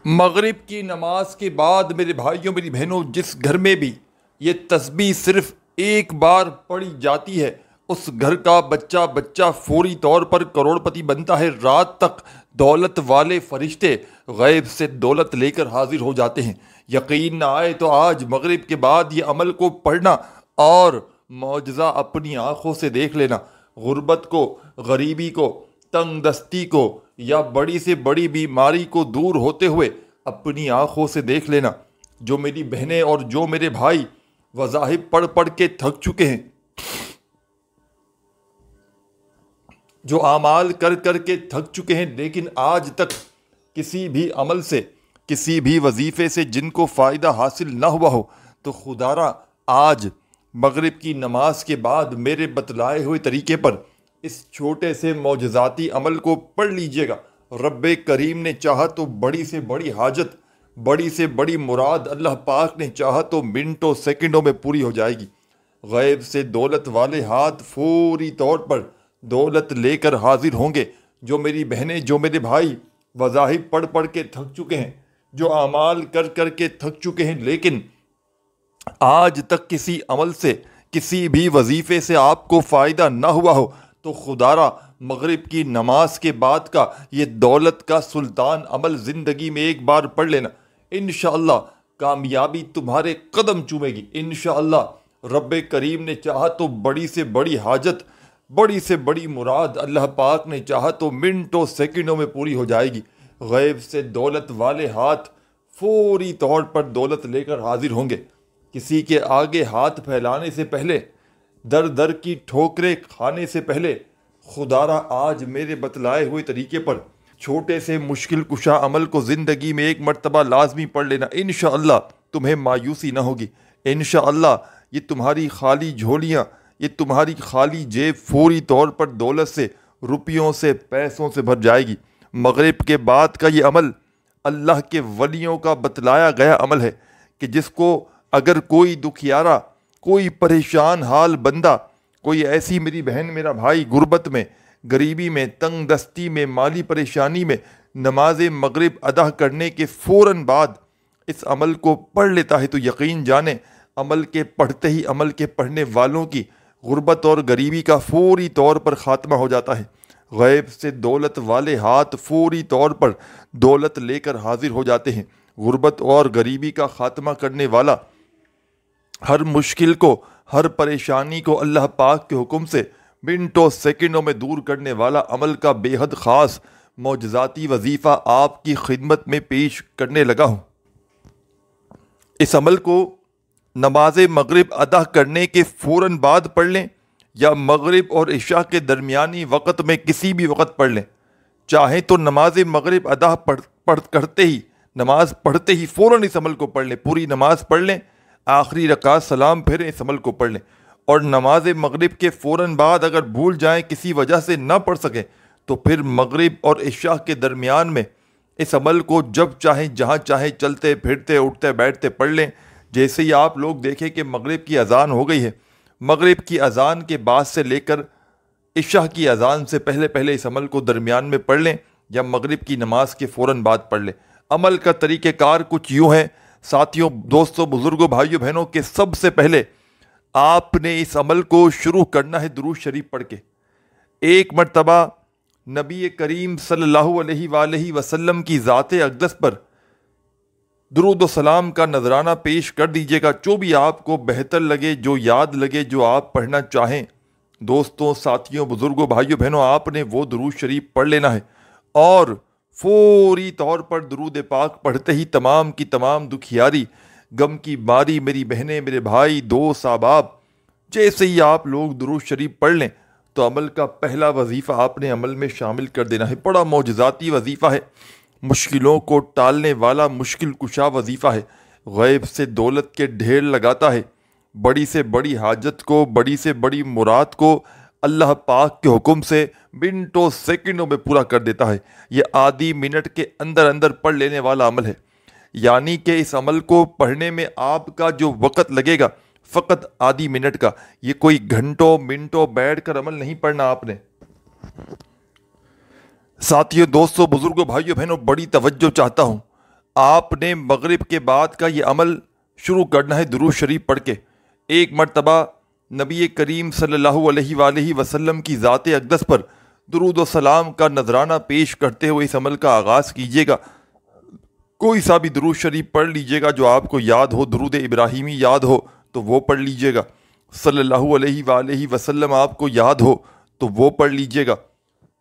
مغرب کی نماز کے بعد میرے بھائیوں میری بہنوں، جس گھر میں بھی یہ تسبیح صرف ایک بار پڑھی جاتی ہے، اس گھر کا بچہ فوری طور پر کروڑ پتی بنتا ہے۔ رات تک دولت والے فرشتے غیب سے دولت لے کر حاضر ہو جاتے ہیں۔ یقین نہ آئے تو آج مغرب کے بعد یہ عمل کو پڑھنا اور معجزہ اپنی آنکھوں سے دیکھ لینا۔ غربت کو، غریبی کو، تنگ دستی کو یا بڑی سے بڑی بیماری کو دور ہوتے ہوئے اپنی آنکھوں سے دیکھ لینا۔ جو میری بہنیں اور جو میرے بھائی وظائف پڑھ پڑھ کے تھک چکے ہیں، جو اعمال کر کر کے تھک چکے ہیں، لیکن آج تک کسی بھی عمل سے، کسی بھی وظیفے سے جن کو فائدہ حاصل نہ ہوا ہو، تو خدا را آج مغرب کی نماز کے بعد میرے بتلائے ہوئے طریقے پر اس چھوٹے سے معجزاتی عمل کو پڑھ لیجئے گا۔ رب کریم نے چاہا تو بڑی سے بڑی حاجت، بڑی سے بڑی مراد اللہ پاک نے چاہا تو منٹوں سیکنڈوں میں پوری ہو جائے گی۔ غیب سے دولت والے ہاتھ فوری طور پر دولت لے کر حاضر ہوں گے۔ جو میری بہنیں، جو میرے بھائی وظائف پڑھ پڑھ کے تھک چکے ہیں، جو اعمال کر کر کے تھک چکے ہیں، لیکن آج تک کسی عمل سے، کسی بھی وظیفے سے آپ کو فائدہ نہ ہوا ہو، تو خدا را مغرب کی نماز کے بعد کا یہ دولت کا سلطان عمل زندگی میں ایک بار پڑھ لینا۔ انشاءاللہ کامیابی تمہارے قدم چومے گی۔ انشاءاللہ رب کریم نے چاہا تو بڑی سے بڑی حاجت، بڑی سے بڑی مراد اللہ پاک نے چاہا تو منٹوں سیکنڈوں میں پوری ہو جائے گی۔ غیب سے دولت والے ہاتھ فوری طور پر دولت لے کر حاضر ہوں گے۔ کسی کے آگے ہاتھ پھیلانے سے پہلے، در در کی ٹھوکریں کھانے سے پہلے، خدا را آج میرے بتلائے ہوئے طریقے پر چھوٹے سے مشکل کشا عمل کو زندگی میں ایک مرتبہ لازمی پڑھ لینا۔ انشاءاللہ تمہیں مایوسی نہ ہوگی۔ انشاءاللہ یہ تمہاری خالی جھولیاں، یہ تمہاری خالی جیب فوری طور پر دولت سے، روپیوں سے، پیسوں سے بھر جائے گی۔ مغرب کے بعد کا یہ عمل اللہ کے ولیوں کا بتلایا گیا عمل ہے کہ جس کو اگر کوئی دکھیارا، کوئی پریشان حال بندہ، کوئی ایسی میری بہن، میرا بھائی غربت میں، غریبی میں، تنگ دستی میں، مالی پریشانی میں نماز مغرب ادا کرنے کے فوراً بعد اس عمل کو پڑھ لیتا ہے، تو یقین جانیں عمل کے پڑھتے ہی عمل کے پڑھنے والوں کی غربت اور غریبی کا فوری طور پر خاتمہ ہو جاتا ہے۔ غیب سے دولت والے ہاتھ فوری طور پر دولت لے کر حاضر ہو جاتے ہیں۔ غربت اور غریبی کا خاتمہ کرنے والا، ہر مشکل کو، ہر پریشانی کو اللہ پاک کے حکم سے منٹوں سیکنڈوں میں دور کرنے والا عمل کا بے حد خاص معجزاتی وظیفہ آپ کی خدمت میں پیش کرنے لگا ہوں۔ اس عمل کو نماز مغرب ادا کرنے کے فوراً بعد پڑھ لیں یا مغرب اور عشاء کے درمیانی وقت میں کسی بھی وقت پڑھ لیں۔ چاہیں تو نماز مغرب ادا کرتے ہی، نماز پڑھتے ہی فوراً اس عمل کو پڑھ لیں، پوری نماز پڑھ لیں، آخری رکعت سلام پھیریں، اس عمل کو پڑھ لیں۔ اور نماز مغرب کے فوراً بعد اگر بھول جائیں، کسی وجہ سے نہ پڑھ سکیں، تو پھر مغرب اور عشاء کے درمیان میں اس عمل کو جب چاہیں، جہاں چاہیں، چلتے پھرتے، اٹھتے بیٹھتے پڑھ لیں۔ جیسے ہی آپ لوگ دیکھیں کہ مغرب کی اذان ہو گئی ہے، مغرب کی اذان کے بعد سے لے کر عشاء کی اذان سے پہلے پہلے اس عمل کو درمیان میں پڑھ لیں یا مغرب کی نماز کے فوراً بعد پڑھ لیں۔ عمل کا طریقہ کار کچھ یوں ہے ساتھیوں، دوستوں، بزرگوں، بھائیوں، بہنوں، کہ سب سے پہلے آپ نے اس عمل کو شروع کرنا ہے درود شریف پڑھ کے۔ ایک مرتبہ نبی کریم صلی اللہ علیہ وآلہ وسلم کی ذات اقدس پر درود و سلام کا نذرانہ پیش کر دیجیے گا۔ جو بھی آپ کو بہتر لگے، جو یاد لگے، جو آپ پڑھنا چاہیں، دوستوں، ساتھیوں، بزرگوں، بھائیوں، بہنوں، آپ نے وہ درود شریف پڑھ لینا ہے۔ اور فوری طور پر درود پاک پڑھتے ہی تمام کی تمام دکھیاری، غم کی باری، میری بہنیں، میرے بھائی، دوست، احباب، جیسے ہی آپ لوگ درود شریف پڑھ لیں تو عمل کا پہلا وظیفہ آپ نے عمل میں شامل کر دینا ہے۔ بڑا معجزاتی وظیفہ ہے، مشکلوں کو ٹالنے والا مشکل کشا وظیفہ ہے۔ غیب سے دولت کے ڈھیر لگاتا ہے، بڑی سے بڑی حاجت کو، بڑی سے بڑی مراد کو اللہ پاک کے حکم سے منٹوں سیکنڈوں میں پورا کر دیتا ہے۔ یہ آدھی منٹ کے اندر اندر پڑھ لینے والا عمل ہے، یعنی کہ اس عمل کو پڑھنے میں آپ کا جو وقت لگے گا فقط آدھی منٹ کا۔ یہ کوئی گھنٹوں منٹوں بیٹھ کر عمل نہیں پڑھنا آپ نے۔ ساتھیوں، دوستوں، بزرگوں، بھائیوں، بہنوں، بڑی توجہ چاہتا ہوں۔ آپ نے مغرب کے بعد کا یہ عمل شروع کرنا ہے درود شریف پڑھ کے۔ ایک مرتبہ نبی کریم صلی اللہ علیہ وآلہ وسلم کی ذات اقدس پر درود و سلام کا نذرانہ پیش کرتے ہوئے اس عمل کا آغاز کیجیے گا۔ کوئی سا بھی درود شریف پڑھ لیجیے گا جو آپ کو یاد ہو، درود ابراہیمی یاد ہو تو وہ پڑھ لیجیے گا، صلی اللہ علیہ وآلہ وسلم آپ کو یاد ہو تو وہ پڑھ لیجیے گا،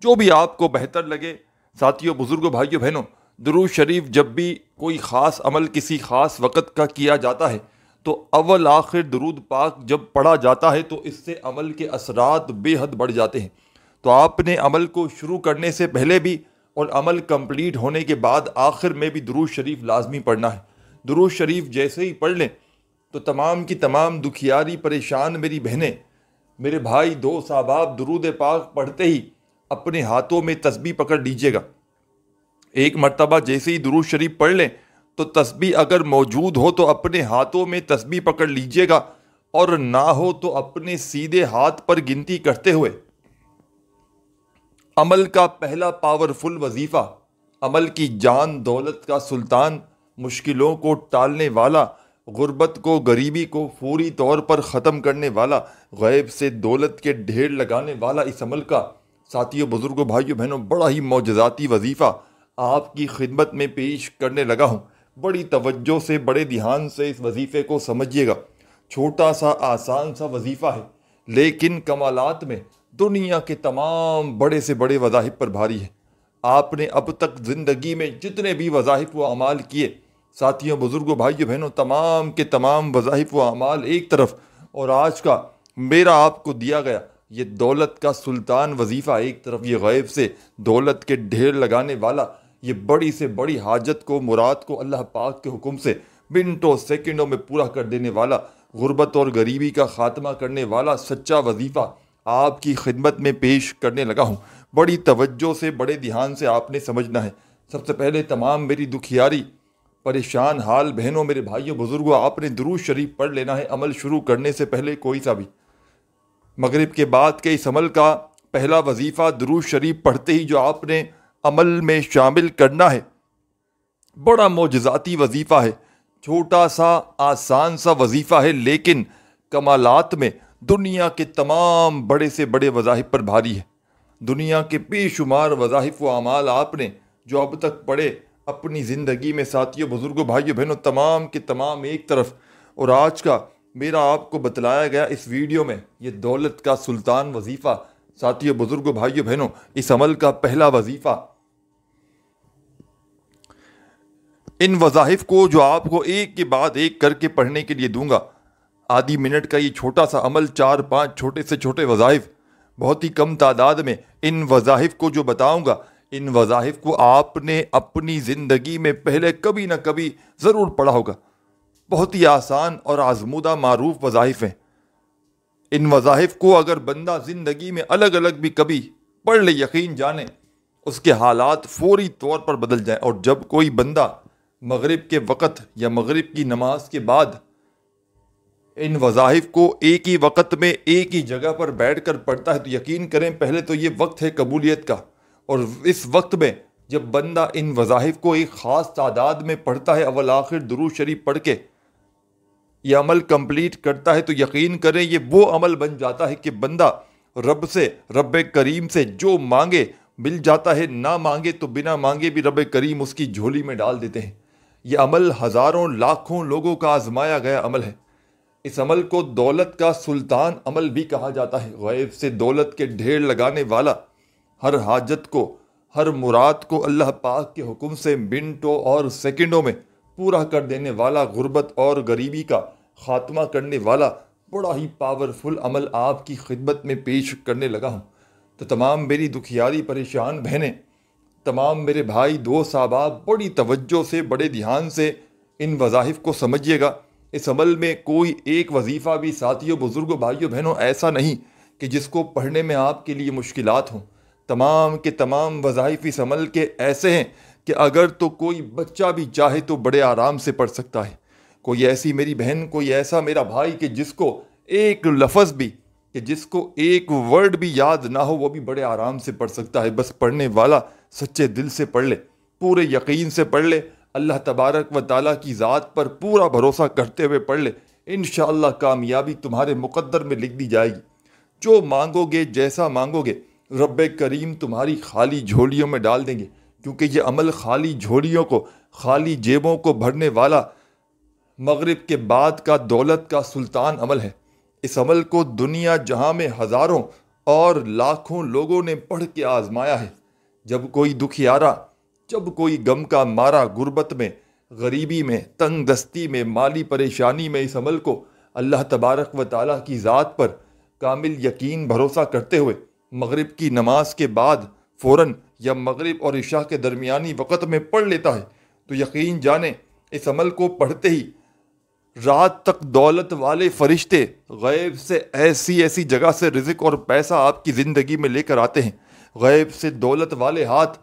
جو بھی آپ کو بہتر لگے۔ ساتھیوں، بزرگوں، بھائیوں، بہنوں، درود شریف جب بھی کوئی خاص عمل کسی خاص وقت کا کیا جاتا ہے تو اول آخر درود پاک جب پڑھا جاتا ہے تو اس سے عمل کے اثرات بے حد بڑھ جاتے ہیں۔ تو آپ نے عمل کو شروع کرنے سے پہلے بھی اور عمل کمپلیٹ ہونے کے بعد آخر میں بھی درود شریف لازمی پڑھنا ہے۔ درود شریف جیسے ہی پڑھ لیں تو تمام کی تمام دکھیاری پریشان میری بہنیں، میرے بھائی، دوست، احباب، درود پاک پڑھتے ہی اپنے ہاتھوں میں تسبیح پکڑ لیجیے گا۔ ایک مرتبہ جیسے ہی درود شریف پڑھ لیں تو تسبیح اگر موجود ہو تو اپنے ہاتھوں میں تسبیح پکڑ لیجیے گا، اور نہ ہو تو اپنے سیدھے ہاتھ پر گنتی کرتے ہوئے عمل کا پہلا پاورفل وظیفہ، عمل کی جان دولت کا سلطان، مشکلوں کو ٹالنے والا، غربت کو، غریبی کو فوری طور پر ختم کرنے والا، غیب سے دولت کے ڈھیر لگانے والا اس عمل کا ساتھیوں، بزرگوں، بھائیوں، بہنوں بڑا ہی معجزاتی وظیفہ آپ کی خدمت میں پیش کرنے لگا ہوں۔ بڑی توجہ سے، بڑے دھیان سے اس وظیفے کو سمجھیے گا۔ چھوٹا سا آسان سا وظیفہ ہے لیکن کمالات میں دنیا کے تمام بڑے سے بڑے وظائف پر بھاری ہے۔ آپ نے اب تک زندگی میں جتنے بھی وظائف و اعمال کیے، ساتھیوں، بزرگوں، بھائیوں، بہنوں، تمام کے تمام وظائف و اعمال ایک طرف، اور آج کا میرا آپ کو دیا گیا یہ دولت کا سلطان وظیفہ ایک طرف، یہ غیب سے دولت کے ڈھیر لگانے والا، یہ بڑی سے بڑی حاجت کو، مراد کو اللہ پاک کے حکم سے منٹوں سیکنڈوں میں پورا کر دینے والا، غربت اور غریبی کا خاتمہ کرنے والا سچا وظیفہ آپ کی خدمت میں پیش کرنے لگا ہوں۔ بڑی توجہ سے، بڑے دھیان سے آپ نے سمجھنا ہے۔ سب سے پہلے تمام میری دکھیاری پریشان حال بہنوں، میرے بھائیوں، بزرگوں، آپ نے درود شریف پڑھ لینا ہے عمل شروع کرنے سے پہلے کوئی سا بھی۔ مغرب کے بعد کے اس عمل کا پہلا وظیفہ درود شریف پڑھتے ہی جو آپ نے عمل میں شامل کرنا ہے، بڑا معجزاتی وظیفہ ہے، چھوٹا سا آسان سا وظیفہ ہے لیکن کمالات میں دنیا کے تمام بڑے سے بڑے وظائف پر بھاری ہے۔ دنیا کے بے شمار وظائف و اعمال آپ نے جو اب تک پڑھے اپنی زندگی میں، ساتھیوں، بزرگوں، بھائیوں، بہنوں، تمام کے تمام ایک طرف، اور آج کا میرا آپ کو بتلایا گیا اس ویڈیو میں یہ دولت کا سلطان وظیفہ، ساتھیوں، بزرگوں، بھائیوں، بہنوں، اس عمل کا پہلا وظیفہ، ان وظائف کو جو آپ کو ایک کے بعد ایک کر کے پڑھنے کے لیے دوں گا، آدھی منٹ کا یہ چھوٹا سا عمل، 4-5 چھوٹے سے چھوٹے وظائف، بہت ہی کم تعداد میں ان وظائف کو جو بتاؤں گا، ان وظائف کو آپ نے اپنی زندگی میں پہلے کبھی نہ کبھی ضرور پڑھا ہوگا۔ بہت ہی آسان اور آزمودہ معروف وظائف ہیں۔ ان وظائف کو اگر بندہ زندگی میں الگ الگ بھی کبھی پڑھ لے، یقین جانے اس کے حالات فوری طور پر بدل جائیں۔ اور جب کوئی بندہ مغرب کے وقت یا مغرب کی نماز کے بعد ان وظائف کو ایک ہی وقت میں ایک ہی جگہ پر بیٹھ کر پڑھتا ہے تو یقین کریں پہلے تو یہ وقت ہے قبولیت کا، اور اس وقت میں جب بندہ ان وظائف کو ایک خاص تعداد میں پڑھتا ہے، اول آخر درود شریف پڑھ کے یہ عمل کمپلیٹ کرتا ہے، تو یقین کریں یہ وہ عمل بن جاتا ہے کہ بندہ رب سے، رب کریم سے جو مانگے مل جاتا ہے، نہ مانگے تو بنا مانگے بھی رب کریم اس کی جھولی میں ڈال دیتے ہیں۔ یہ عمل ہزاروں لاکھوں لوگوں کا آزمایا گیا عمل ہے۔ اس عمل کو دولت کا سلطان عمل بھی کہا جاتا ہے، غیب سے دولت کے ڈھیر لگانے والا، ہر حاجت کو، ہر مراد کو اللہ پاک کے حکم سے منٹوں اور سیکنڈوں میں پورا کر دینے والا، غربت اور غریبی کا خاتمہ کرنے والا بڑا ہی پاورفل عمل آپ کی خدمت میں پیش کرنے لگا ہوں۔ تو تمام میری دکھیاری پریشان بہنیں، تمام میرے بھائی، دوست، احباب، بڑی توجہ سے، بڑے دھیان سے ان وظائف کو سمجھیے گا۔ اس عمل میں کوئی ایک وظیفہ بھی، ساتھیوں، بزرگوں، بھائیوں، بہنوں، ایسا نہیں کہ جس کو پڑھنے میں آپ کے لیے مشکلات ہوں۔ تمام کے تمام وظائف اس عمل کے ایسے ہیں کہ اگر تو کوئی بچہ بھی چاہے تو بڑے آرام سے پڑھ سکتا ہے۔ کوئی ایسی میری بہن، کوئی ایسا میرا بھائی کہ جس کو ایک لفظ بھی، کہ جس کو ایک ورڈ بھی یاد نہ ہو، وہ بھی بڑے آرام سے پڑھ سکتا ہے۔ بس پڑھنے والا سچے دل سے پڑھ لے، پورے یقین سے پڑھ لے، اللہ تبارک و تعالیٰ کی ذات پر پورا بھروسہ کرتے ہوئے پڑھ لے، انشاءاللہ کامیابی تمہارے مقدر میں لکھ دی جائے گی۔ جو مانگو گے، جیسا مانگو گے، رب کریم تمہاری خالی جھولیوں میں ڈال دیں گے، کیونکہ یہ عمل خالی جھولیوں کو، خالی جیبوں کو بھرنے والا مغرب کے بعد کا دولت کا سلطان عمل ہے۔ اس عمل کو دنیا جہاں میں ہزاروں اور لاکھوں لوگوں نے پڑھ کے آزمایا ہے۔ جب کوئی دکھیارا، جب کوئی غم کا مارا غربت میں، غریبی میں، تنگ دستی میں، مالی پریشانی میں، اس عمل کو اللہ تبارک و تعالیٰ کی ذات پر کامل یقین بھروسہ کرتے ہوئے مغرب کی نماز کے بعد فوراً یا مغرب اور عشاء کے درمیانی وقت میں پڑھ لیتا ہے، تو یقین جانیں اس عمل کو پڑھتے ہی رات تک دولت والے فرشتے غیب سے ایسی ایسی جگہ سے رزق اور پیسہ آپ کی زندگی میں لے کر آتے ہیں۔ غیب سے دولت والے ہاتھ،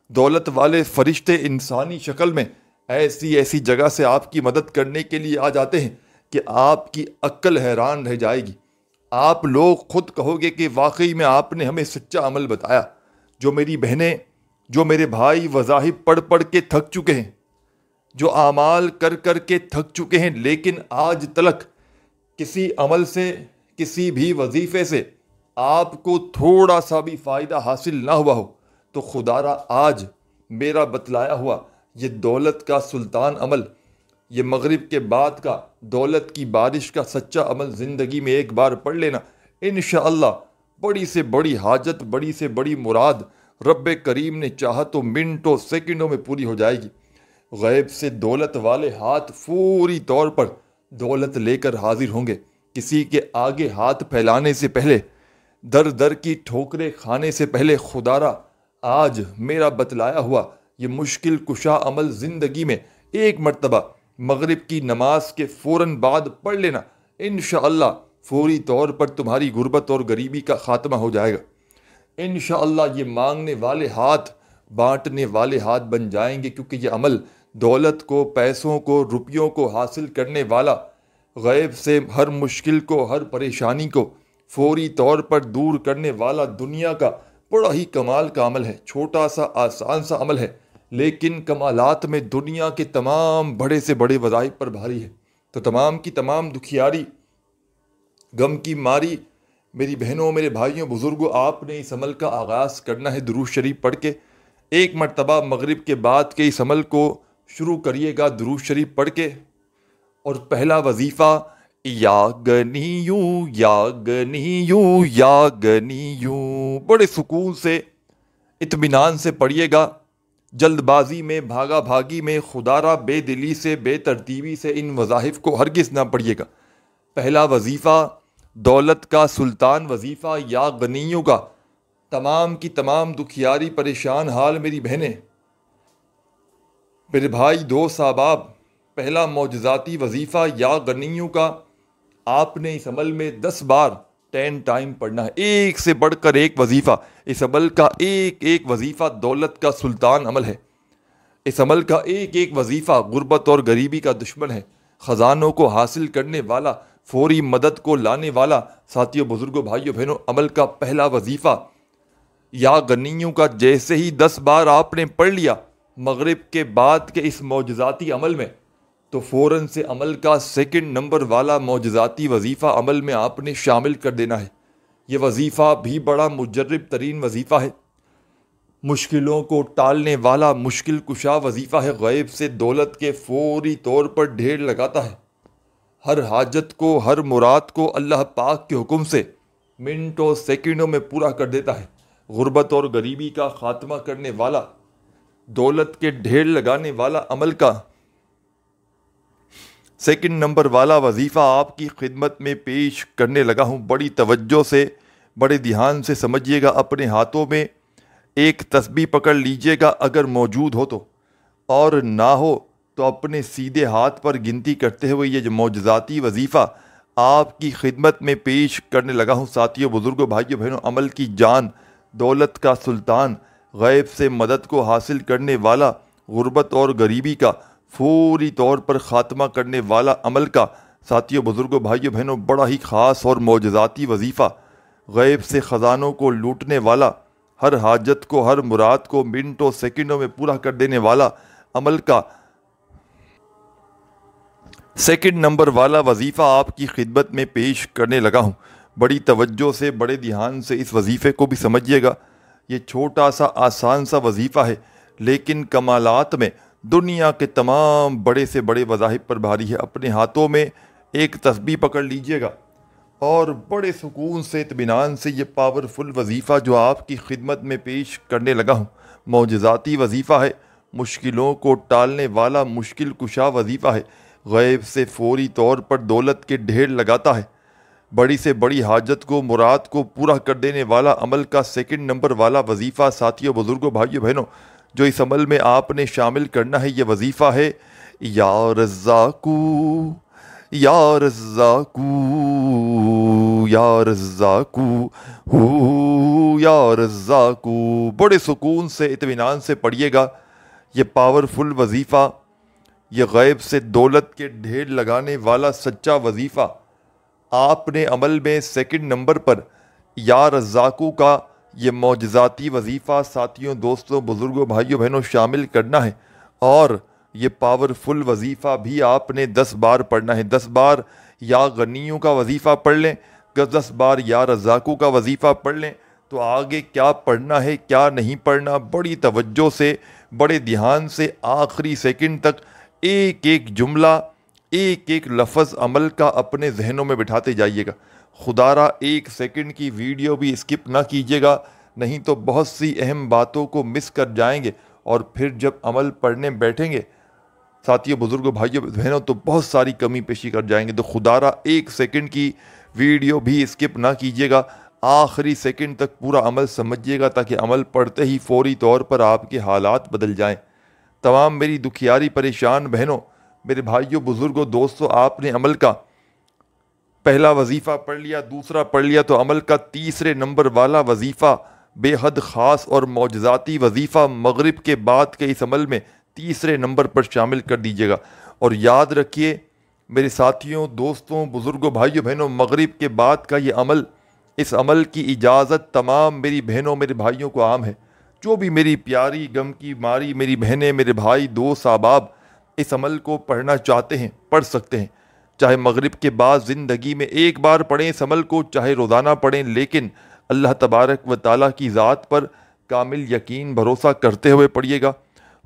دولت والے فرشتے انسانی شکل میں ایسی ایسی جگہ سے آپ کی مدد کرنے کے لیے آ جاتے ہیں کہ آپ کی عقل حیران رہ جائے گی۔ آپ لوگ خود کہو گے کہ واقعی میں آپ نے ہمیں سچا عمل بتایا۔ جو میری بہنیں، جو میرے بھائی وظائف پڑھ پڑھ کے تھک چکے ہیں، جو اعمال کر کر کے تھک چکے ہیں، لیکن آج تلک کسی عمل سے، کسی بھی وظیفے سے آپ کو تھوڑا سا بھی فائدہ حاصل نہ ہوا ہو، تو خدا را آج میرا بتلایا ہوا یہ دولت کا سلطان عمل، یہ مغرب کے بعد کا دولت کی بارش کا سچا عمل زندگی میں ایک بار پڑھ لینا، انشاءاللہ بڑی سے بڑی حاجت، بڑی سے بڑی مراد رب کریم نے چاہا تو منٹوں سیکنڈوں میں پوری ہو جائے گی۔ غیب سے دولت والے ہاتھ فوری طور پر دولت لے کر حاضر ہوں گے۔ کسی کے آگے ہاتھ پھیلانے سے پہلے، در در کی ٹھوکریں کھانے سے پہلے، خدا را آج میرا بتلایا ہوا یہ مشکل کشا عمل زندگی میں ایک مرتبہ مغرب کی نماز کے فوراً بعد پڑھ لینا، انشاءاللہ فوری طور پر تمہاری غربت اور غریبی کا خاتمہ ہو جائے گا۔ انشاءاللہ یہ مانگنے والے ہاتھ بانٹنے والے ہاتھ بن جائیں گے، کیونکہ یہ عمل دولت کو، پیسوں کو، روپیوں کو حاصل کرنے والا، غیب سے ہر مشکل کو، ہر پریشانی کو فوری طور پر دور کرنے والا دنیا کا بڑا ہی کمال کا عمل ہے۔ چھوٹا سا آسان سا عمل ہے، لیکن کمالات میں دنیا کے تمام بڑے سے بڑے وظائف پر بھاری ہے۔ تو تمام کی تمام دکھیاری، غم کی ماری میری بہنوں، میرے بھائیوں، بزرگوں، آپ نے اس عمل کا آغاز کرنا ہے درود شریف پڑھ کے۔ ایک مرتبہ مغرب کے بعد کے اس عمل کو شروع کریے گا درود شریف پڑھ کے، اور پہلا وظیفہ یا گنیو یا گنیو یا گنیو بڑے سکون سے، اطمینان سے پڑھیے گا۔ جلد بازی میں، بھاگا بھاگی میں، خدا را بے دلی سے، بے ترتیبی سے ان وظائف کو ہرگز نہ پڑھیے گا۔ پہلا وظیفہ دولت کا سلطان وظیفہ یا غنیوں کا، تمام کی تمام دکھیاری پریشان حال میری بہنیں، میرے بھائی، دوست، احباب، پہلا معجزاتی وظیفہ یا غنیوں کا آپ نے اس عمل میں 10 بار 10 ٹائم پڑھنا ہے، ایک سے بڑھ کر ایک وظیفہ۔ اس عمل کا ایک ایک وظیفہ دولت کا سلطان عمل ہے۔ اس عمل کا ایک ایک وظیفہ غربت اور غریبی کا دشمن ہے، خزانوں کو حاصل کرنے والا، فوری مدد کو لانے والا۔ ساتھیوں، بزرگوں، بھائیوں، بہنوں، عمل کا پہلا وظیفہ یا غنیوں کا جیسے ہی 10 بار آپ نے پڑھ لیا مغرب کے بعد کے اس معجزاتی عمل میں، تو فوراً سے عمل کا سیکنڈ نمبر والا معجزاتی وظیفہ عمل میں آپ نے شامل کر دینا ہے۔ یہ وظیفہ بھی بڑا مجرب ترین وظیفہ ہے، مشکلوں کو ٹالنے والا مشکل کشا وظیفہ ہے، غیب سے دولت کے فوری طور پر ڈھیر لگاتا ہے۔ ہر حاجت کو، ہر مراد کو اللہ پاک کے حکم سے منٹوں سیکنڈوں میں پورا کر دیتا ہے۔ غربت اور غریبی کا خاتمہ کرنے والا، دولت کے ڈھیر لگانے والا عمل کا سیکنڈ نمبر والا وظیفہ آپ کی خدمت میں پیش کرنے لگا ہوں۔ بڑی توجہ سے، بڑے دھیان سے سمجھیے گا۔ اپنے ہاتھوں میں ایک تسبیح پکڑ لیجئے گا اگر موجود ہو تو، اور نہ ہو تو اپنے سیدھے ہاتھ پر گنتی کرتے ہوئے یہ جو معجزاتی وظیفہ آپ کی خدمت میں پیش کرنے لگا ہوں۔ ساتھیوں، بزرگوں، بھائیوں، بہنوں، عمل کی جان، دولت کا سلطان، غیب سے مدد کو حاصل کرنے والا، غربت اور غریبی کا فوری طور پر خاتمہ کرنے والا عمل کا، ساتھیوں، بزرگوں، بھائیوں، بہنوں، بڑا ہی خاص اور معجزاتی وظیفہ، غیب سے خزانوں کو لوٹنے والا، ہر حاجت کو، ہر مراد کو منٹوں سیکنڈوں میں پورا کر دینے والا عمل کا سیکنڈ نمبر والا وظیفہ آپ کی خدمت میں پیش کرنے لگا ہوں۔ بڑی توجہ سے، بڑے دھیان سے اس وظیفے کو بھی سمجھیے گا۔ یہ چھوٹا سا آسان سا وظیفہ ہے، لیکن کمالات میں دنیا کے تمام بڑے سے بڑے وظائف پر بھاری ہے۔ اپنے ہاتھوں میں ایک تسبیح پکڑ لیجئے گا اور بڑے سکون سے، اطمینان سے یہ پاورفل وظیفہ جو آپ کی خدمت میں پیش کرنے لگا ہوں، معجزاتی وظیفہ ہے، مشکلوں کو ٹالنے والا مشکل کشا وظیفہ ہے، غیب سے فوری طور پر دولت کے ڈھیر لگاتا ہے، بڑی سے بڑی حاجت کو، مراد کو پورا کر دینے والا عمل کا سیکنڈ نمبر والا وظیفہ۔ ساتھیوں، بزرگوں، بھائیوں، بہنوں، جو اس عمل میں آپ نے شامل کرنا ہے، یہ وظیفہ ہے یا رزاقو، یا رزاقو، یا رزاقو، ہو یا رزاقو۔ بڑے سکون سے، اطمینان سے پڑھیے گا۔ یہ پاورفل وظیفہ، یہ غیب سے دولت کے ڈھیر لگانے والا سچا وظیفہ آپ نے عمل میں سیکنڈ نمبر پر یا رزاقو کا یہ معجزاتی وظیفہ ساتھیوں، دوستوں، بزرگوں، بھائیوں، بہنوں شامل کرنا ہے، اور یہ پاورفل وظیفہ بھی آپ نے 10 بار پڑھنا ہے۔ 10 بار یا غنیوں کا وظیفہ پڑھ لیں، 10 بار یا رزاقو کا وظیفہ پڑھ لیں، تو آگے کیا پڑھنا ہے، کیا نہیں پڑھنا، بڑی توجہ سے، بڑے دھیان سے آخری سیکنڈ تک ایک ایک جملہ، ایک ایک لفظ عمل کا اپنے ذہنوں میں بٹھاتے جائیے گا۔ خدا را ایک سیکنڈ کی ویڈیو بھی اسکپ نہ کیجیے گا، نہیں تو بہت سی اہم باتوں کو مس کر جائیں گے، اور پھر جب عمل پڑھنے بیٹھیں گے ساتھیوں، بزرگوں، بھائیوں، بہنوں، تو بہت ساری کمی پیشی کر جائیں گے۔ تو خدا را ایک سیکنڈ کی ویڈیو بھی اسکپ نہ کیجیے گا، آخری سیکنڈ تک پورا عمل سمجھیے گا، تاکہ عمل پڑھتے ہی فوری طور پر آپ کے حالات بدل جائیں۔ تمام میری دکھیاری پریشان بہنوں، میرے بھائیوں، بزرگوں، دوستوں، آپ نے عمل کا پہلا وظیفہ پڑھ لیا، دوسرا پڑھ لیا، تو عمل کا تیسرے نمبر والا وظیفہ، بے حد خاص اور معجزاتی وظیفہ، مغرب کے بعد کے اس عمل میں تیسرے نمبر پر شامل کر دیجیے گا۔ اور یاد رکھیے میرے ساتھیوں، دوستوں، بزرگوں، بھائیوں، بہنوں، مغرب کے بعد کا یہ عمل، اس عمل کی اجازت تمام میری بہنوں، میرے بھائیوں کو عام ہے۔ جو بھی میری پیاری غم کی ماری میری بہنیں، میرے بھائی، دوست، احباب اس عمل کو پڑھنا چاہتے ہیں، پڑھ سکتے ہیں، چاہے مغرب کے بعد زندگی میں ایک بار پڑھیں اس عمل کو، چاہے روزانہ پڑھیں، لیکن اللہ تبارک و تعالیٰ کی ذات پر کامل یقین بھروسہ کرتے ہوئے پڑھیے گا۔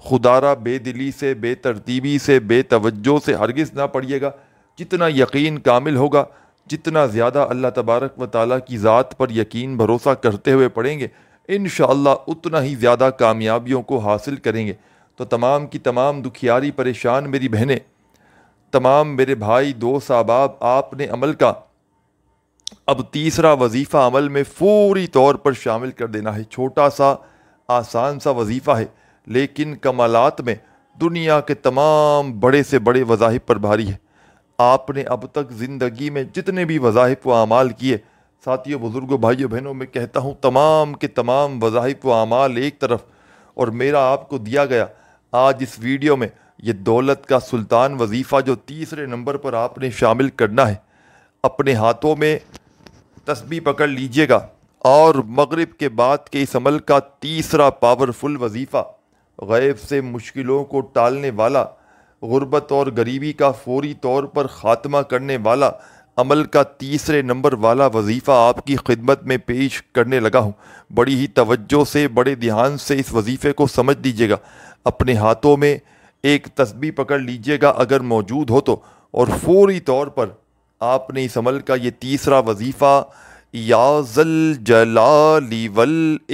خدا را بے دلی سے، بے ترتیبی سے، بے توجہ سے ہرگز نہ پڑھیے گا۔ جتنا یقین کامل ہوگا، جتنا زیادہ اللہ تبارک و تعالیٰ کی ذات پر یقین بھروسہ کرتے ہوئے پڑھیں گے، انشاءاللہ اتنا ہی زیادہ کامیابیوں کو حاصل کریں گے۔ تو تمام کی تمام دکھیاری پریشان میری بہنیں، تمام میرے بھائی، دوست، احباب، آپ نے عمل کا اب تیسرا وظیفہ عمل میں فوری طور پر شامل کر دینا ہے۔ چھوٹا سا آسان سا وظیفہ ہے، لیکن کمالات میں دنیا کے تمام بڑے سے بڑے وظائف پر بھاری ہے۔ آپ نے اب تک زندگی میں جتنے بھی وظائف و اعمال کیے، ساتھیوں، بزرگوں، بھائیوں، بہنوں، میں کہتا ہوں تمام کے تمام وظائف و اعمال ایک طرف، اور میرا آپ کو دیا گیا آج اس ویڈیو میں یہ دولت کا سلطان وظیفہ جو تیسرے نمبر پر آپ نے شامل کرنا ہے، اپنے ہاتھوں میں تسبیح پکڑ لیجئے گا، اور مغرب کے بعد کے اس عمل کا تیسرا پاورفل وظیفہ، غیب سے مشکلوں کو ٹالنے والا، غربت اور غریبی کا فوری طور پر خاتمہ کرنے والا عمل کا تیسرے نمبر والا وظیفہ آپ کی خدمت میں پیش کرنے لگا ہوں۔ بڑی ہی توجہ سے، بڑے دھیان سے اس وظیفے کو سمجھ دیجیے گا۔ اپنے ہاتھوں میں ایک تسبیح پکڑ لیجیے گا اگر موجود ہو تو، اور فوری طور پر آپ نے اس عمل کا یہ تیسرا وظیفہ، یا ذل جلال والاکرام،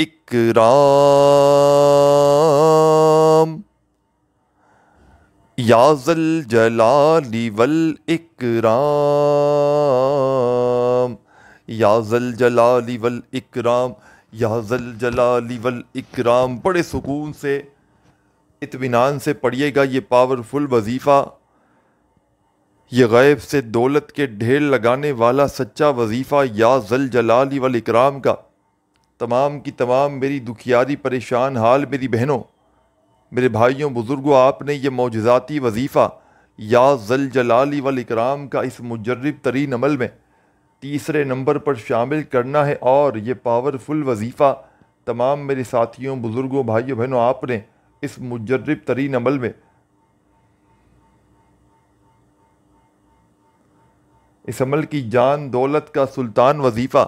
یا ذل جلال والاکرام، یا ذل جلال والاکرام، یا ذل جلال والاکرام، بڑے سکون سے، اطمینان سے پڑھیے گا۔ یہ پاورفل وظیفہ، یہ غیب سے دولت کے ڈھیر لگانے والا سچا وظیفہ، یا ذل جلال والاکرام کا، تمام کی تمام میری دکھیاری پریشان حال میری بہنوں، میرے بھائیوں، بزرگوں، آپ نے یہ معجزاتی وظیفہ یا ذل جلال والاکرام کا اس مجرب ترین عمل میں تیسرے نمبر پر شامل کرنا ہے۔ اور یہ پاورفل وظیفہ تمام میرے ساتھیوں، بزرگوں، بھائیوں، بہنوں، آپ نے اس مجرب ترین عمل میں اس عمل کی جان دولت کا سلطان وظیفہ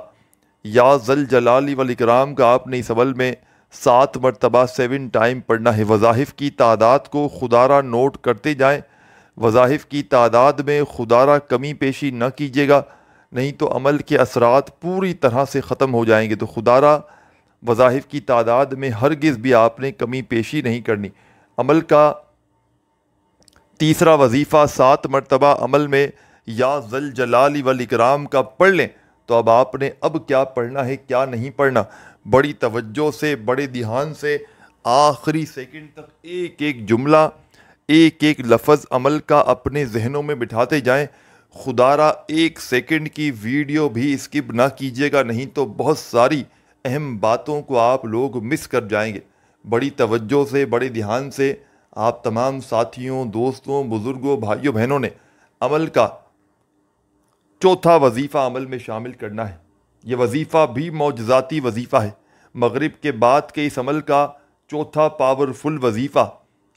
یا ذل جلال والاکرام کا آپ نے اس عمل میں 7 مرتبہ 7 ٹائم پڑھنا ہے۔ وظائف کی تعداد کو خدا را نوٹ کرتے جائیں، وظائف کی تعداد میں خدا را کمی پیشی نہ کیجیے گا، نہیں تو عمل کے اثرات پوری طرح سے ختم ہو جائیں گے۔ تو خدا را وظائف کی تعداد میں ہرگز بھی آپ نے کمی پیشی نہیں کرنی۔ عمل کا تیسرا وظیفہ 7 مرتبہ عمل میں یا ذل جلال والاکرام کا پڑھ لیں تو اب آپ نے اب کیا پڑھنا ہے کیا نہیں پڑھنا، بڑی توجہ سے بڑے دھیان سے آخری سیکنڈ تک ایک ایک جملہ ایک ایک لفظ عمل کا اپنے ذہنوں میں بٹھاتے جائیں۔ خدا را 1 سیکنڈ کی ویڈیو بھی اسکپ نہ کیجیے گا، نہیں تو بہت ساری اہم باتوں کو آپ لوگ مس کر جائیں گے۔ بڑی توجہ سے بڑے دھیان سے آپ تمام ساتھیوں، دوستوں، بزرگوں، بھائیوں، بہنوں نے عمل کا چوتھا وظیفہ عمل میں شامل کرنا ہے۔ یہ وظیفہ بھی معجزاتی وظیفہ ہے۔ مغرب کے بعد کے اس عمل کا چوتھا پاورفل وظیفہ،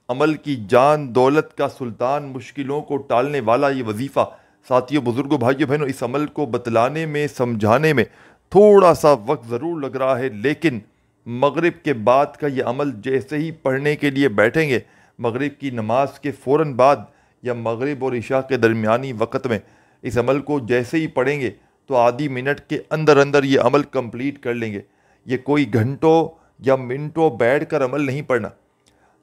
عمل کی جان دولت کا سلطان، مشکلوں کو ٹالنے والا یہ وظیفہ، ساتھیوں، بزرگوں، بھائیوں، بہنوں، اس عمل کو بتلانے میں سمجھانے میں تھوڑا سا وقت ضرور لگ رہا ہے، لیکن مغرب کے بعد کا یہ عمل جیسے ہی پڑھنے کے لیے بیٹھیں گے، مغرب کی نماز کے فوراً بعد یا مغرب اور عشاء کے درمیانی وقت میں اس عمل کو جیسے ہی پڑھیں گے تو آدھی منٹ کے اندر اندر یہ عمل کمپلیٹ کر لیں گے۔ یہ کوئی گھنٹوں یا منٹوں بیٹھ کر عمل نہیں پڑھنا،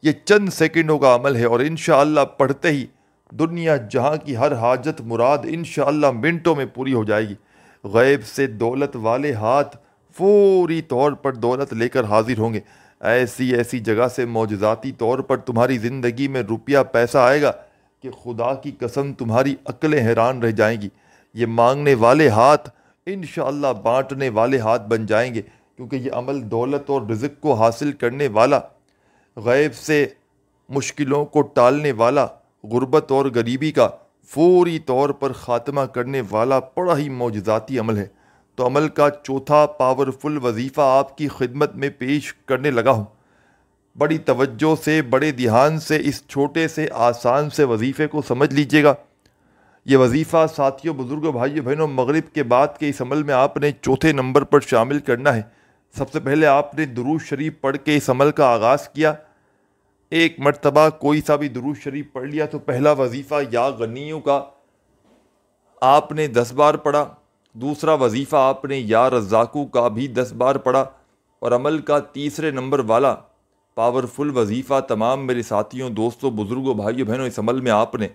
یہ چند سیکنڈوں کا عمل ہے، اور انشاءاللہ پڑھتے ہی دنیا جہاں کی ہر حاجت مراد انشاءاللہ منٹوں میں پوری ہو جائے گی۔ غیب سے دولت والے ہاتھ فوری طور پر دولت لے کر حاضر ہوں گے۔ ایسی ایسی جگہ سے معجزاتی طور پر تمہاری زندگی میں روپیہ پیسہ آئے گا کہ خدا کی قسم تمہاری عقلیں حیران رہ جائیں گی۔ یہ مانگنے والے ہاتھ انشاءاللہ بانٹنے والے ہاتھ بن جائیں گے، کیونکہ یہ عمل دولت اور رزق کو حاصل کرنے والا، غیب سے مشکلوں کو ٹالنے والا، غربت اور غریبی کا فوری طور پر خاتمہ کرنے والا بڑا ہی معجزاتی عمل ہے۔ تو عمل کا چوتھا پاورفل وظیفہ آپ کی خدمت میں پیش کرنے لگا ہوں۔ بڑی توجہ سے بڑے دھیان سے اس چھوٹے سے آسان سے وظیفے کو سمجھ لیجئے گا۔ یہ وظیفہ ساتھیوں، بزرگوں، بھائیوں، بہنوں، مغرب کے بعد کے اس عمل میں آپ نے چوتھے نمبر پر شامل کرنا ہے۔ سب سے پہلے آپ نے درود شریف پڑھ کے اس عمل کا آغاز کیا۔ 1 مرتبہ کوئی سا بھی درود شریف پڑھ لیا تو پہلا وظیفہ یا غنیوں کا آپ نے 10 بار پڑھا، دوسرا وظیفہ آپ نے یا رزاقو کا بھی 10 بار پڑھا، اور عمل کا تیسرے نمبر والا پاورفل وظیفہ تمام میرے ساتھیوں، دوستوں، بزرگوں، بھائیوں، بہنوں، اس عمل میں آپ نے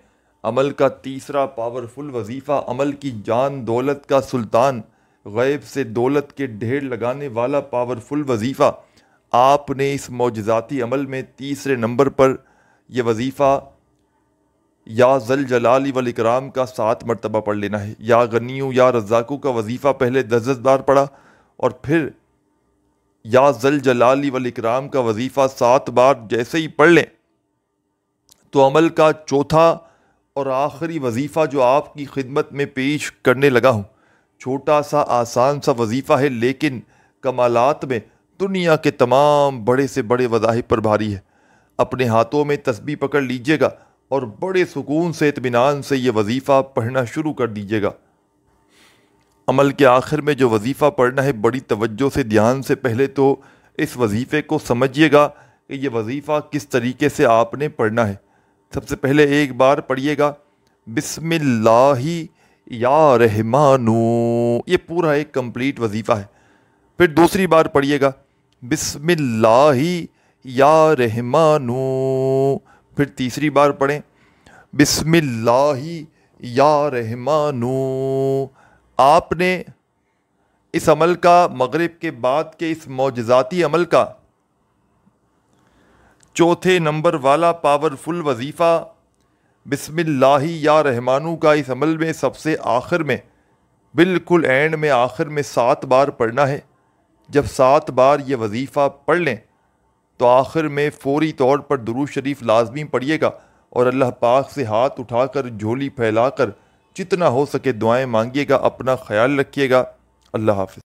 عمل کا تیسرا پاورفل وظیفہ، عمل کی جان دولت کا سلطان، غیب سے دولت کے ڈھیر لگانے والا پاورفل وظیفہ، آپ نے اس معجزاتی عمل میں تیسرے نمبر پر یہ وظیفہ یا ذل جلال والاکرام کا 7 مرتبہ پڑھ لینا ہے۔ یا غنیو یا رزاقو کا وظیفہ پہلے 10 بار پڑھا، اور پھر یا ذل جلال والاکرام کا وظیفہ 7 بار جیسے ہی پڑھ لیں تو عمل کا چوتھا اور آخری وظیفہ جو آپ کی خدمت میں پیش کرنے لگا ہوں، چھوٹا سا آسان سا وظیفہ ہے، لیکن کمالات میں دنیا کے تمام بڑے سے بڑے وظائف پر بھاری ہے۔ اپنے ہاتھوں میں تسبیح پکڑ لیجئے گا اور بڑے سکون سے اطمینان سے یہ وظیفہ پڑھنا شروع کر دیجئے گا۔ عمل کے آخر میں جو وظیفہ پڑھنا ہے، بڑی توجہ سے دھیان سے پہلے تو اس وظیفے کو سمجھیے گا کہ یہ وظیفہ کس طریقے سے آپ نے پڑھنا ہے۔ سب سے پہلے ایک بار پڑھیے گا بسم اللہ یا رحمانو، یہ پورا ایک کمپلیٹ وظیفہ ہے۔ پھر دوسری بار پڑھیے گا بسم اللہ یا رحمانو، پھر تیسری بار پڑھیں بسم اللہ یا رحمانو۔ آپ نے اس عمل کا مغرب کے بعد کے اس معجزاتی عمل کا چوتھے نمبر والا پاورفل وظیفہ بسم اللہ یا رحمانو کا اس عمل میں سب سے آخر میں، بالکل اینڈ میں، آخر میں 7 بار پڑھنا ہے۔ جب 7 بار یہ وظیفہ پڑھ لیں تو آخر میں فوری طور پر درود شریف لازمی پڑھیے گا، اور اللہ پاک سے ہاتھ اٹھا کر جھولی پھیلا کر جتنا ہو سکے دعائیں مانگیے گا۔ اپنا خیال رکھیے گا۔ اللہ حافظ۔